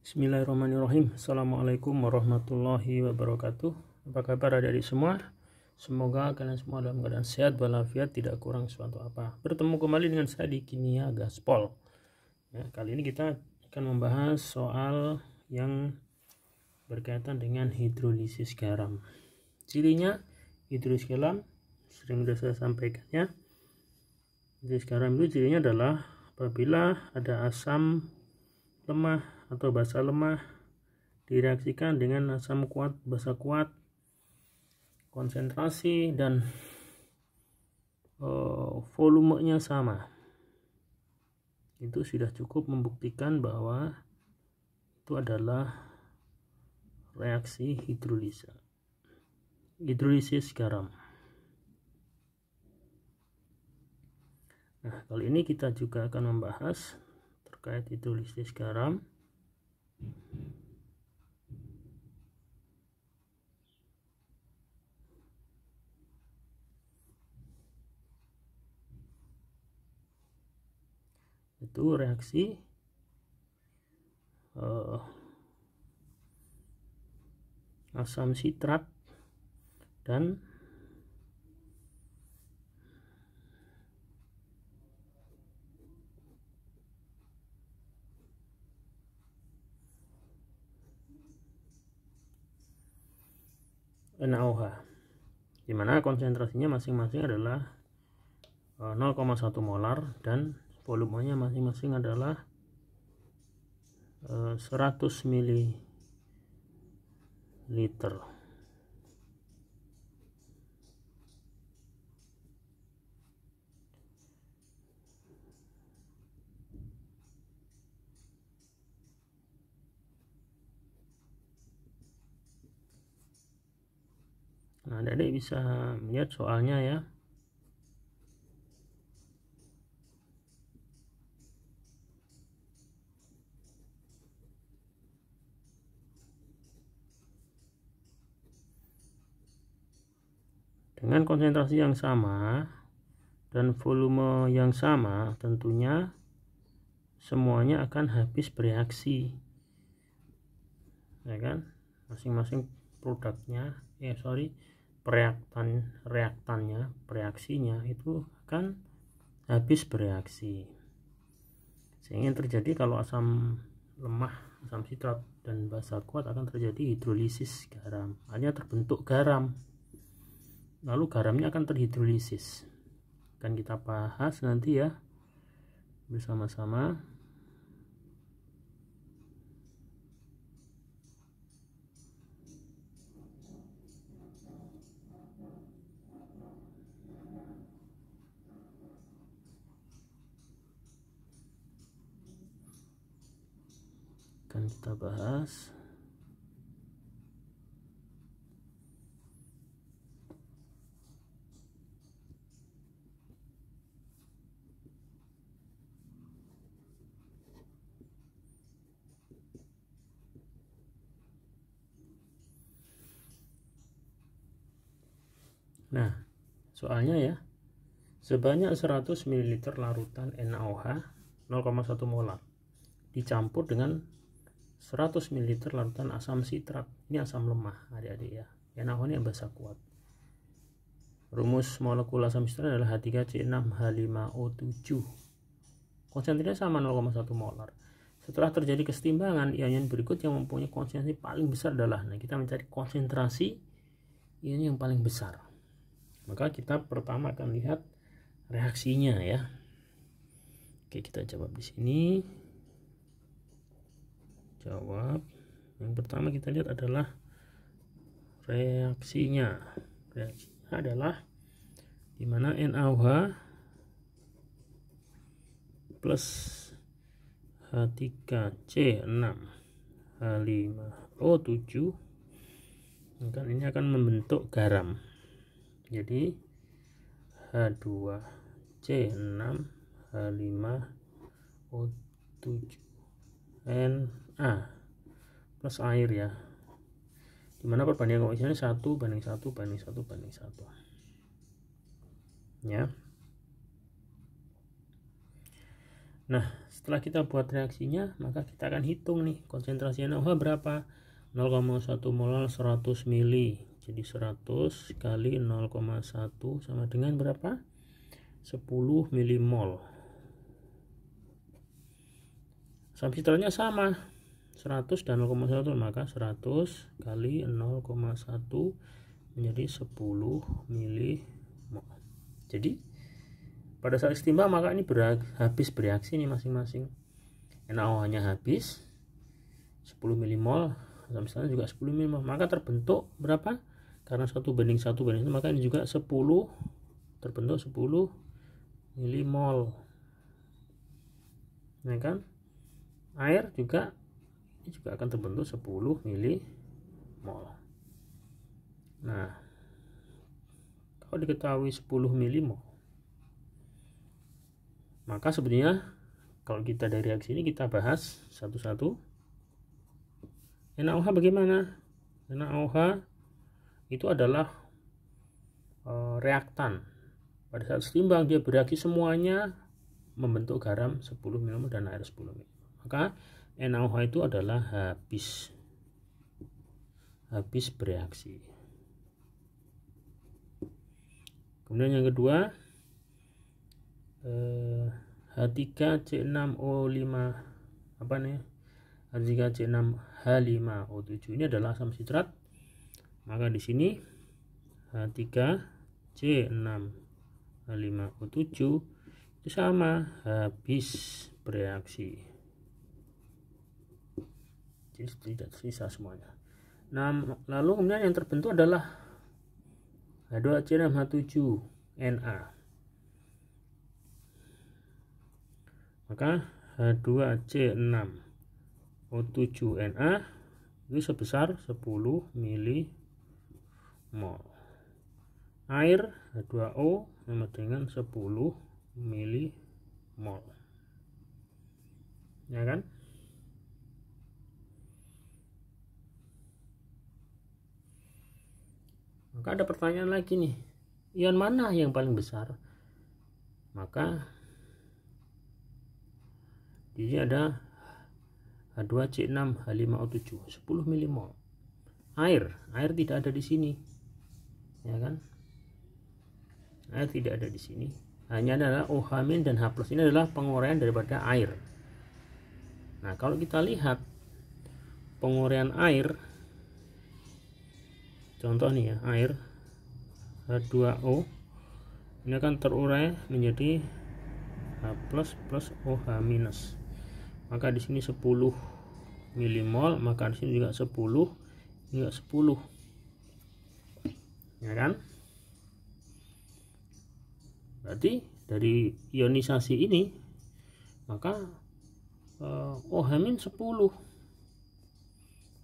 Bismillahirrahmanirrahim. Assalamualaikum warahmatullahi wabarakatuh. Apa kabar adik-adik semua? Semoga kalian semua dalam keadaan sehat walafiat, tidak kurang suatu apa. Bertemu kembali dengan saya di Kimia Gaspol. Ya, kali ini kita akan membahas soal yang berkaitan dengan hidrolisis garam. Cirinya hidrolisis garam sering sudah saya sampaikan ya. Hidrolisis garam itu cirinya adalah apabila ada asam lemah atau basa lemah direaksikan dengan asam kuat, basa kuat, konsentrasi dan volumenya sama, itu sudah cukup membuktikan bahwa itu adalah reaksi hidrolisis garam. Nah, kali ini kita juga akan membahas terkait hidrolisis garam. Itu reaksi asam sitrat dan NaOH, dimana konsentrasinya masing-masing adalah 0,1 molar dan volumenya masing-masing adalah 100 ml. Nah, adik bisa melihat soalnya ya. Dengan konsentrasi yang sama dan volume yang sama, tentunya semuanya akan habis bereaksi, ya kan? Masing-masing produknya, reaksinya itu akan habis bereaksi. Sehingga yang terjadi kalau asam lemah, asam sitrat dan basa kuat akan terjadi hidrolisis garam, hanya terbentuk garam. Lalu garamnya akan terhidrolisis. Akan kita bahas nanti ya bersama-sama. Akan kita bahas. Nah, soalnya ya, sebanyak 100 ml larutan NaOH 0,1 molar dicampur dengan 100 ml larutan asam sitrat. Ini asam lemah adik-adik ya. NaOH ini basa kuat. Rumus molekul asam sitrat adalah H3C6H5O7. Konsentrasinya sama 0,1 molar. Setelah terjadi kesetimbangan, ion berikut yang mempunyai konsentrasi paling besar adalah, nah kita mencari konsentrasi ion yang paling besar. Maka kita pertama akan lihat reaksinya ya. Oke, kita jawab di sini. Jawab. Yang pertama kita lihat adalah reaksinya. Reaksinya adalah dimana NaOH plus H3C6H5O7 ini akan membentuk garam. Jadi H2C6H5O7Na plus air ya, dimana perbandingan koefisiennya 1:1:1:1 ya. Nah, setelah kita buat reaksinya, maka kita akan hitung nih konsentrasi NaOH berapa. 0,1 mol 100 mili. Jadi 100 kali 0,1 sama dengan berapa? 10 milimol. Asam sitratnya sama, 100 dan 0,1, maka 100 kali 0,1 menjadi 10 milimol. Jadi pada saat istimbang maka ini habis bereaksi nih masing-masing. NaOH-nya habis 10 milimol, asam sitratnya juga 10 milimol, maka terbentuk berapa? Karena 1:1 maka ini juga 10, terbentuk 10 milimol. Ya kan? Air juga ini juga akan terbentuk 10 milimol. Nah, kalau diketahui 10 milimol, maka sebenarnya kalau kita dari reaksi ini kita bahas satu-satu. NaOH bagaimana? NaOH itu adalah reaktan. Pada saat setimbang dia bereaksi semuanya membentuk garam 10 ml dan air 10 ml. Maka NaOH itu adalah habis bereaksi. Kemudian yang kedua, H3C6O5 apa nih? H3C6H5O7 ini adalah asam sitrat. Maka di sini H3C6H5O7 itu sama, habis bereaksi. Jadi tidak tersisa semuanya. Nah, lalu kemudian yang terbentuk adalah H2C6H7Na. Maka H2C6O7Na itu sebesar 10 milimol. Air H2O sama dengan 10 milimol. Ya kan? Maka ada pertanyaan lagi nih, ion mana yang paling besar? Maka di sini ada H2C6H5O7 10 milimol. Air tidak ada di sini, ya kan? Air tidak ada di sini. Hanya adalah OH- dan H+. Ini adalah penguraian daripada air. Nah, kalau kita lihat penguraian air, contoh nih ya, air H2O ini akan terurai menjadi H+ plus OH-. Maka di sini 10 milimol, maka di sini juga 10, ini juga 10. Ya kan? Berarti dari ionisasi ini maka OH- 10,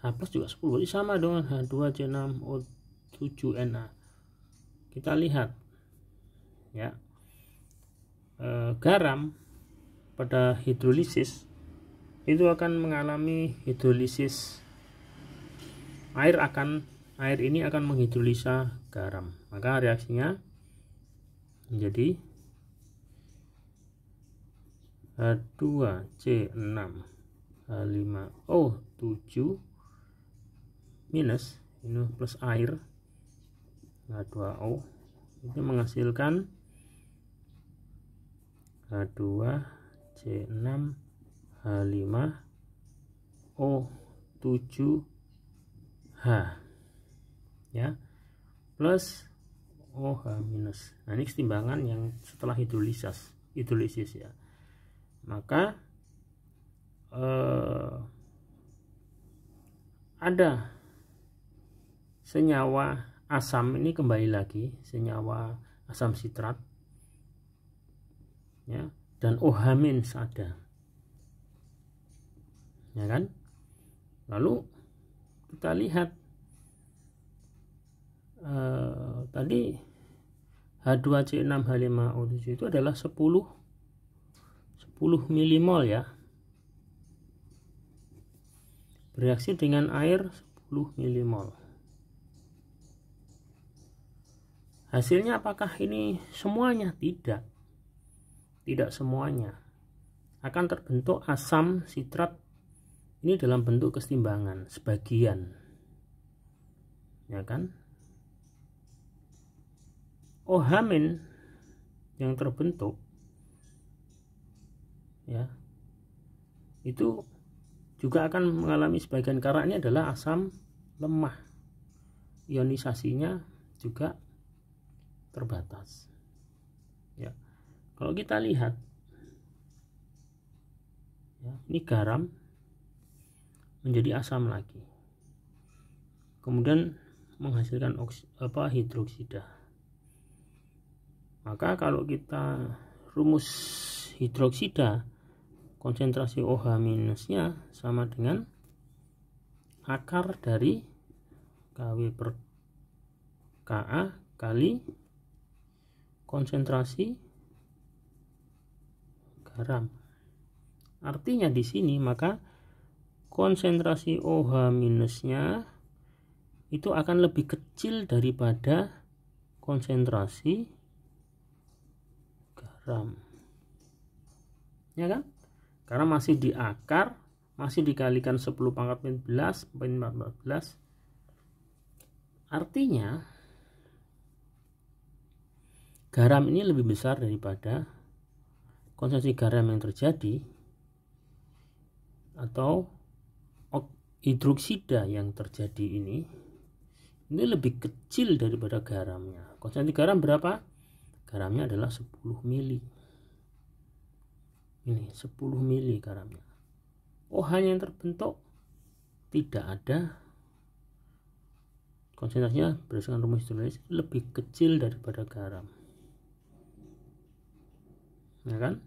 H+ juga 10, jadi sama dengan H2C6O7Na. Kita lihat ya, garam pada hidrolisis itu akan mengalami hidrolisis. Air ini akan menghidrolisa garam, maka reaksinya menjadi H2C6H5O7 minus ini plus air H2O itu menghasilkan H2C6H5O7H ya plus OH-. Nah, ini timbangan yang setelah hidrolisis ya. Maka ada senyawa asam, ini kembali lagi senyawa asam sitrat ya, dan OH- ada, ya kan? Lalu kita lihat tadi H2C6H5O7 itu adalah 10 milimol ya, bereaksi dengan air 10 milimol. Hasilnya apakah ini semuanya? Tidak semuanya. akan terbentuk asam sitrat ini dalam bentuk kesetimbangan sebagian, ya kan. OH- yang terbentuk ya itu juga akan mengalami sebagian, karena ini adalah asam lemah, ionisasinya juga terbatas ya. Kalau kita lihat ya, ini garam menjadi asam lagi, kemudian menghasilkan hidroksida. Maka kalau kita rumus hidroksida, konsentrasi OH- sama dengan akar dari Kw per Ka kali konsentrasi garam. Artinya di sini maka konsentrasi OH- itu akan lebih kecil daripada konsentrasi garam, ya kan? Karena masih di akar, masih dikalikan 10 pangkat 14 14. Artinya garam ini lebih besar daripada konsentrasi garam yang terjadi atau hidroksida yang terjadi ini lebih kecil daripada garamnya. Konsentrasi garam berapa? Garamnya adalah 10 mili. Ini 10 mili garamnya. OH yang terbentuk tidak ada, konsentrasinya berdasarkan rumus hidrolisis lebih kecil daripada garam, ya kan?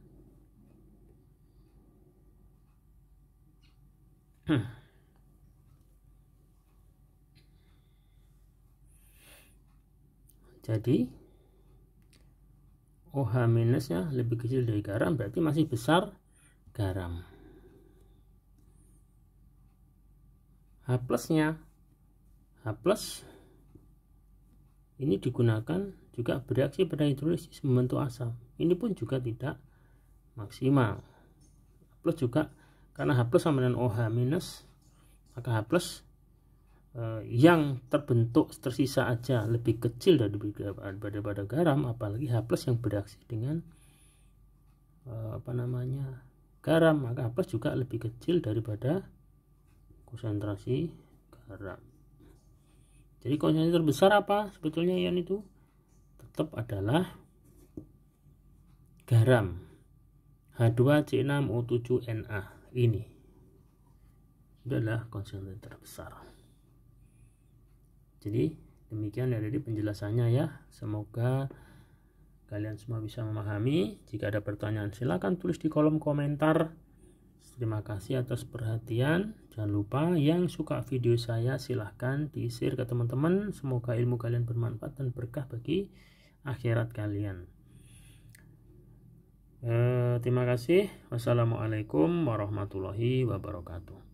Jadi OH- lebih kecil dari garam, berarti masih besar garam. H+-nya, H+ ini digunakan juga bereaksi pada hidrolisis membentuk asam. Ini pun juga tidak maksimal. H+ juga, karena H+ sama dengan OH-, maka H+ yang terbentuk tersisa aja lebih kecil daripada garam, apalagi H+ yang bereaksi dengan garam, maka H+ juga lebih kecil daripada konsentrasi garam. Jadi konsentrasi terbesar apa sebetulnya ion itu? Tetap adalah garam, H2C6O7Na. Ini adalah konsentrasi terbesar. Jadi demikian ya dari penjelasannya ya. Semoga kalian semua bisa memahami. Jika ada pertanyaan silakan tulis di kolom komentar. Terima kasih atas perhatian. Jangan lupa yang suka video saya silahkan di-share ke teman-teman. Semoga ilmu kalian bermanfaat dan berkah bagi akhirat kalian. Terima kasih. Wassalamualaikum warahmatullahi wabarakatuh.